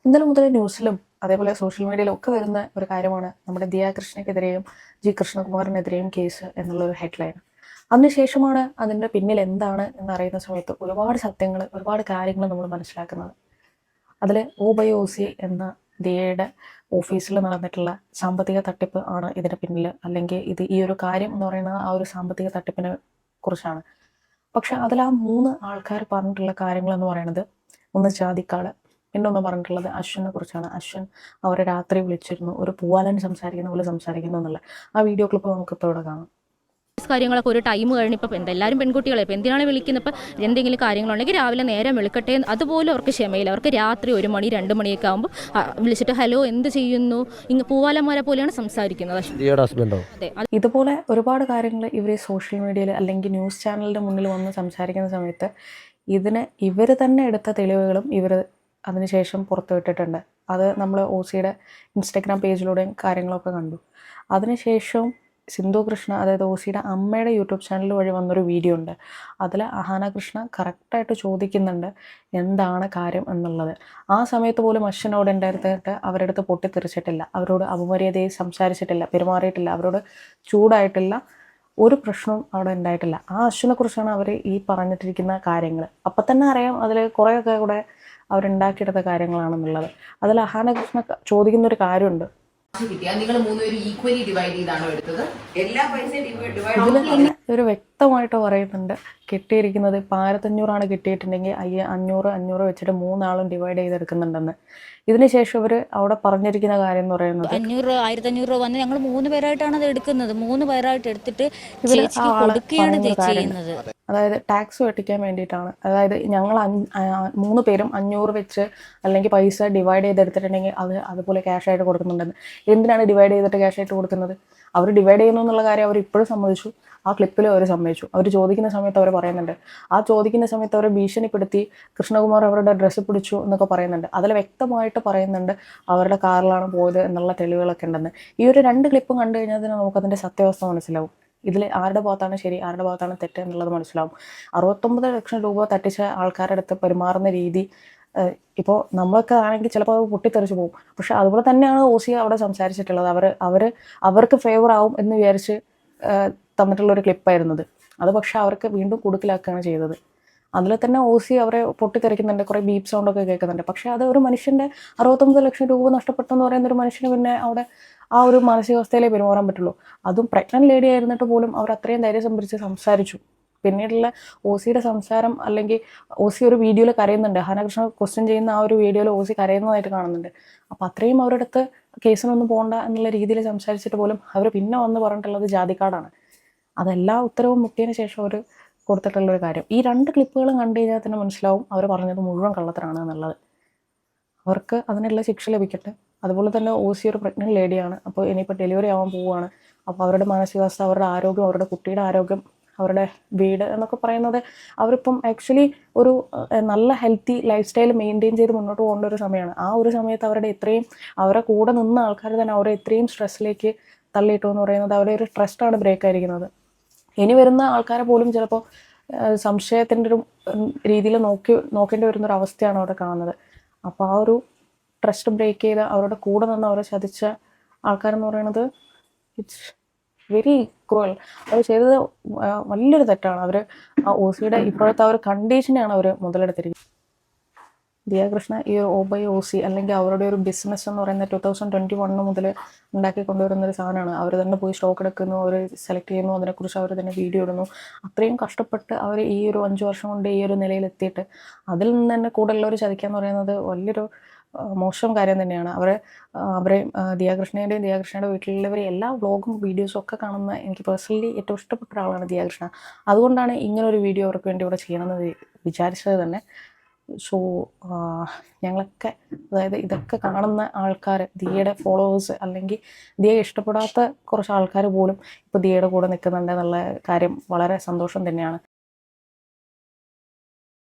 ഇന്നലെ മുതൽ ന്യൂസിലും അതേപോലെ സോഷ്യൽ മീഡിയയിലും ഒക്കെ വരുന്ന ഒരു കാര്യമാണ് നമ്മുടെ ദിയ കൃഷ്ണയ്ക്കെതിരെയും ജി കൃഷ്ണകുമാറിനെതിരെയും കേസ് എന്നുള്ളൊരു ഹെഡ്ലൈൻ. അതിനുശേഷമാണ് അതിൻ്റെ പിന്നിൽ എന്താണ് എന്നറിയുന്ന സമയത്ത് ഒരുപാട് സത്യങ്ങൾ, ഒരുപാട് കാര്യങ്ങൾ നമ്മൾ മനസ്സിലാക്കുന്നത്. അതിൽ OBOC എന്ന ദിയയുടെ ഓഫീസിൽ നടന്നിട്ടുള്ള സാമ്പത്തിക തട്ടിപ്പ് ആണ് ഇതിന് പിന്നിൽ, അല്ലെങ്കിൽ ഈ ഒരു കാര്യം എന്ന് പറയുന്നത് ആ ഒരു സാമ്പത്തിക തട്ടിപ്പിനെ കുറിച്ചാണ്. പക്ഷെ അതിൽ ആ 3 ആൾക്കാർ പറഞ്ഞിട്ടുള്ള കാര്യങ്ങൾ എന്ന് പറയുന്നത്, ഒന്ന് ജാതിക്കാട്, പിന്നെ ഒന്ന് പറഞ്ഞിട്ടുള്ളത് അശ്വിനെ കുറിച്ചാണ്. അശ്വിൻ അവരെ രാത്രി വിളിച്ചിരുന്നു, ഒരു പൂവാലൻ സംസാരിക്കുന്ന പോലെ സംസാരിക്കുന്നു എന്നുള്ള ആ വീഡിയോ ക്ലിപ്പ് നമുക്കിപ്പോൾ ഇവിടെ കാണാം. കാര്യങ്ങളൊക്കെ ഒരു ടൈം കഴിഞ്ഞപ്പോൾ എല്ലാവരും പെൺകുട്ടികളെ ഇപ്പോൾ എന്തിനാണ് വിളിക്കുന്നത്? ഇപ്പോൾ എന്തെങ്കിലും കാര്യങ്ങളുണ്ടെങ്കിൽ രാവിലെ നേരം വെളുക്കട്ടെ, അതുപോലും അവർക്ക് ക്ഷമയില്ല. അവർക്ക് രാത്രി 1 മണി 2 മണിയൊക്കെ ആകുമ്പോൾ വിളിച്ചിട്ട് ഹലോ എന്ത് ചെയ്യുന്നു, ഇങ്ങ് പൂവാലന്മാരെ പോലെയാണ് സംസാരിക്കുന്നത്. അതെ, ഇതുപോലെ ഒരുപാട് കാര്യങ്ങൾ ഇവർ സോഷ്യൽ മീഡിയയിൽ അല്ലെങ്കിൽ ന്യൂസ് ചാനലിൻ്റെ മുന്നിൽ വന്ന് സംസാരിക്കുന്ന സമയത്ത് ഇവർ തന്നെ എടുത്ത തെളിവുകളും ഇവർ അതിനുശേഷം പുറത്തുവിട്ടിട്ടുണ്ട്. അത് നമ്മൾ OCയുടെ ഇൻസ്റ്റഗ്രാം പേജിലൂടെയും കാര്യങ്ങളൊക്കെ കണ്ടു. അതിനുശേഷം സിന്ധു കൃഷ്ണ, അതായത് OCയുടെ അമ്മയുടെ യൂട്യൂബ് ചാനൽ വഴി വന്നൊരു വീഡിയോ ഉണ്ട്. അതിൽ അഹാന കൃഷ്ണ കറക്റ്റായിട്ട് ചോദിക്കുന്നുണ്ട് എന്താണ് കാര്യം എന്നുള്ളത്. ആ സമയത്ത് പോലും അശ്വിനോട് ഉണ്ടായിരുന്നിട്ട് അവരുടെ അടുത്ത് പൊട്ടിത്തെറിച്ചിട്ടില്ല, അവരോട് അപമര്യാദയെ സംസാരിച്ചിട്ടില്ല, പെരുമാറിയിട്ടില്ല, അവരോട് ചൂടായിട്ടില്ല, ഒരു പ്രശ്നവും അവിടെ ഉണ്ടായിട്ടില്ല. ആ അശ്വിനെ കുറിച്ചാണ് അവർ ഈ പറഞ്ഞിട്ടിരിക്കുന്ന കാര്യങ്ങൾ. അപ്പം തന്നെ അറിയാം അതിൽ കുറേയൊക്കെ കൂടെ അവരുണ്ടാക്കിയെടുത്ത കാര്യങ്ങളാണെന്നുള്ളത്. അതിൽ അഹാന കൃഷ്ണ ചോദിക്കുന്നൊരു കാര്യമുണ്ട്. നിങ്ങൾ 3 പേരും ഈക്വലി ഡിവൈഡ് ചെയ്താണോ എടുത്തത്? എല്ലാ പൈസയും ഡിവൈഡ് ഇതിൽ തന്നെ ഒരു വ്യക്തമായിട്ട് പറയുന്നുണ്ട്, കിട്ടിയിരിക്കുന്നത് 1500 കിട്ടിയിട്ടുണ്ടെങ്കിൽ 500 വെച്ചിട്ട് 3 ആളും ഡിവൈഡ് ചെയ്തെടുക്കുന്നുണ്ടെന്ന്. ഇതിനുശേഷം ഇവർ അവിടെ പറഞ്ഞിരിക്കുന്ന കാര്യം എന്ന് പറയുന്നത് 500 1500 രൂപ വന്ന് ഞങ്ങൾ 3 പേരായിട്ടാണ് അത് എടുക്കുന്നത്. 3 പേരായിട്ട് എടുത്തിട്ട് ചേച്ചിക്ക് കൊടുക്കുകയാണ് ചെയ്യുന്നത്. അതായത് ടാക്സ് വെട്ടിക്കാൻ വേണ്ടിയിട്ടാണ്. അതായത് ഞങ്ങൾ 3 പേരും 500 വെച്ച് അല്ലെങ്കിൽ പൈസ ഡിവൈഡ് ചെയ്തെടുത്തിട്ടുണ്ടെങ്കിൽ അതുപോലെ ക്യാഷ് ആയിട്ട് കൊടുക്കുന്നുണ്ടെന്ന്. എന്തിനാണ് ഡിവൈഡ് ചെയ്തിട്ട് ക്യാഷ് ആയിട്ട് കൊടുക്കുന്നത്? അവർ ഡിവൈഡ് ചെയ്യുന്നു എന്നുള്ള കാര്യം അവർ ഇപ്പോഴും സമ്മതിച്ചു, ആ ക്ലിപ്പിൽ അവർ സമ്മതിച്ചു. അവർ ചോദിക്കുന്ന സമയത്ത് അവർ പറയുന്നുണ്ട്, ആ ചോദിക്കുന്ന സമയത്ത് അവരെ ഭീഷണിപ്പെടുത്തി കൃഷ്ണകുമാർ അവരുടെ ഡ്രസ്സ് പിടിച്ചു എന്നൊക്കെ പറയുന്നുണ്ട്. അതിൽ വ്യക്തമായിട്ട് പറയുന്നുണ്ട് അവരുടെ കാറിലാണ് പോയത് എന്നുള്ള തെളിവുകളൊക്കെ ഉണ്ടെന്ന്. ഈ ഒരു 2 ക്ലിപ്പും കണ്ടു കഴിഞ്ഞാൽ തന്നെ നമുക്കതിൻ്റെ സത്യാവസ്ഥ മനസ്സിലാവും. ഇതിൽ ആരുടെ ഭാഗത്താണ് ശരി, ആരുടെ ഭാഗത്താണ് തെറ്റ് എന്നുള്ളത് മനസ്സിലാവും. 69 ലക്ഷം രൂപ തട്ടിച്ച ആൾക്കാരുടെ അടുത്ത് പെരുമാറുന്ന രീതി, ഇപ്പോൾ നമ്മളൊക്കെ ആണെങ്കിൽ ചിലപ്പോൾ അത് പൊട്ടിത്തെറിച്ച് പോകും. പക്ഷെ അതുപോലെ തന്നെയാണ് OC അവിടെ സംസാരിച്ചിട്ടുള്ളത്. അവർക്ക് ഫേവർ ആവും എന്ന് വിചാരിച്ച് തന്നിട്ടുള്ളൊരു ക്ലിപ്പായിരുന്നത്. അത് പക്ഷെ അവർക്ക് വീണ്ടും കുടുക്കിലാക്കുകയാണ് ചെയ്തത്. അതിൽ തന്നെ OC അവരെ പൊട്ടിത്തെറിക്കുന്നുണ്ട്, കുറേ ബീപ്പ് സൗണ്ടൊക്കെ കേൾക്കുന്നുണ്ട്. പക്ഷേ അത് ഒരു മനുഷ്യൻ്റെ 69 ലക്ഷം രൂപ നഷ്ടപ്പെട്ടെന്ന് പറയുന്ന ഒരു മനുഷ്യന് പിന്നെ അവിടെ ആ ഒരു മാനസികാവസ്ഥയിലേ പെരുമാറാൻ പറ്റുള്ളൂ. അതും പ്രഗ്നന്റ് ലേഡി ആയിരുന്നിട്ട് പോലും അവർ അത്രയും ധൈര്യം സംഭരിച്ച് സംസാരിച്ചു. പിന്നീടുള്ള OCയുടെ സംസാരം, അല്ലെങ്കിൽ OC ഒരു വീഡിയോയിൽ കരയുന്നുണ്ട്, ഹനകൃഷ്ണ ക്വസ്റ്റ്യൻ ചെയ്യുന്ന ആ ഒരു വീഡിയോയിൽ OC കരയുന്നതായിട്ട് കാണുന്നുണ്ട്. അപ്പോൾ അത്രയും അവരുടെ അടുത്ത് കേസിനൊന്നും പോകണ്ട എന്നുള്ള രീതിയിൽ സംസാരിച്ചിട്ട് പോലും അവർ പിന്നെ വന്ന് പറഞ്ഞിട്ടുള്ളത് ജാതിക്കാടാണ്. അതെല്ലാ ഉത്തരവും മുട്ടിയതിന് ശേഷം അവർ കൊടുത്തിട്ടുള്ളൊരു കാര്യം. ഈ 2 ക്ലിപ്പുകളും കണ്ടു കഴിഞ്ഞാൽ തന്നെ മനസ്സിലാവും അവർ പറഞ്ഞത് മുഴുവൻ കള്ളത്തരാണ് എന്നുള്ളത്. അവർക്ക് അതിനുള്ള ശിക്ഷ ലഭിക്കട്ടെ. അതുപോലെ തന്നെ OC ഒരു പ്രഗ്നന്റ് ലേഡിയാണ്. അപ്പോൾ ഇനിയിപ്പോൾ ഡെലിവറി ആവാൻ പോവുകയാണ്. അപ്പോൾ അവരുടെ മാനസികാവസ്ഥ, അവരുടെ ആരോഗ്യം, അവരുടെ കുട്ടിയുടെ ആരോഗ്യം, അവരുടെ വീട് എന്നൊക്കെ പറയുന്നത്, അവരിപ്പം ആക്ച്വലി ഒരു നല്ല ഹെൽത്തി ലൈഫ് സ്റ്റൈൽ മെയിൻറ്റെയിൻ ചെയ്ത് മുന്നോട്ട് പോകേണ്ട ഒരു സമയമാണ്. ആ ഒരു സമയത്ത് അവരെ കൂടെ നിന്ന ആൾക്കാർ തന്നെ അവരെ ഇത്രയും സ്ട്രെസ്സിലേക്ക് തള്ളിയിട്ടു എന്ന് പറയുന്നത് അവരുടെ ഒരു ട്രസ്റ്റാണ് ബ്രേക്ക് ആയിരിക്കുന്നത്. ഇനി വരുന്ന ആൾക്കാരെ പോലും ചിലപ്പോൾ സംശയത്തിൻ്റെ ഒരു രീതിയിൽ നോക്കേണ്ടി വരുന്നൊരു അവസ്ഥയാണ് അവിടെ കാണുന്നത്. അപ്പോൾ ആ ഒരു ട്രസ്റ്റ് ബ്രേക്ക് ചെയ്ത് അവരുടെ കൂടെ നിന്ന് അവരെ ചതിച്ച ആൾക്കാരെന്ന് പറയുന്നത് ഇറ്റ്സ് വെരി ക്രൂവൽ. അവർ ചെയ്തത് വലിയൊരു തെറ്റാണ്. അവർ ആ OCയുടെ ഇപ്പോഴത്തെ ആ ഒരു കണ്ടീഷനെയാണ് അവർ മുതലെടുത്തിരിക്കുന്നത്. ദിയ കൃഷ്ണ ഈ ഒരു OBOC അല്ലെങ്കിൽ അവരുടെ ഒരു ബിസിനസ് എന്ന് പറയുന്നത് 2021 മുതൽ ഉണ്ടാക്കി കൊണ്ടുവരുന്നൊരു സാധനമാണ്. അവർ തന്നെ പോയി സ്റ്റോക്ക് എടുക്കുന്നു, അവർ സെലക്ട് ചെയ്യുന്നു, അതിനെക്കുറിച്ച് അവർ തന്നെ വീഡിയോ ഇടുന്നു. അത്രയും കഷ്ടപ്പെട്ട് അവർ ഈ ഒരു 5 വർഷം കൊണ്ട് ഈ ഒരു നിലയിലെത്തിയിട്ട് അതിൽ നിന്ന് തന്നെ കൂടുതലുള്ളവർ ചതിക്കുക എന്ന് പറയുന്നത് വലിയൊരു മോശം കാര്യം തന്നെയാണ്. അവരെ ദിയ കൃഷ്ണയുടെ വീട്ടിലുള്ളവർ എല്ലാ വ്ളോഗും വീഡിയോസും ഒക്കെ കാണുന്ന എനിക്ക് പേഴ്സണലി ഏറ്റവും ഇഷ്ടപ്പെട്ട ഒരാളാണ് ദിയ കൃഷ്ണ. അതുകൊണ്ടാണ് ഇങ്ങനൊരു വീഡിയോ അവർക്ക് വേണ്ടി ഇവിടെ ചെയ്യണമെന്ന് വിചാരിച്ചത് തന്നെ. സോ ഞങ്ങളൊക്കെ, അതായത് ഇതൊക്കെ കാണുന്ന ആൾക്കാർ, ദിയയുടെ ഫോളോവേഴ്സ് അല്ലെങ്കിൽ ദിയയെ ഇഷ്ടപ്പെടാത്ത കുറച്ച് ആൾക്കാർ പോലും ഇപ്പോൾ ദിയയുടെ കൂടെ നിൽക്കുന്നുണ്ട് എന്നുള്ള കാര്യം വളരെ സന്തോഷം തന്നെയാണ്.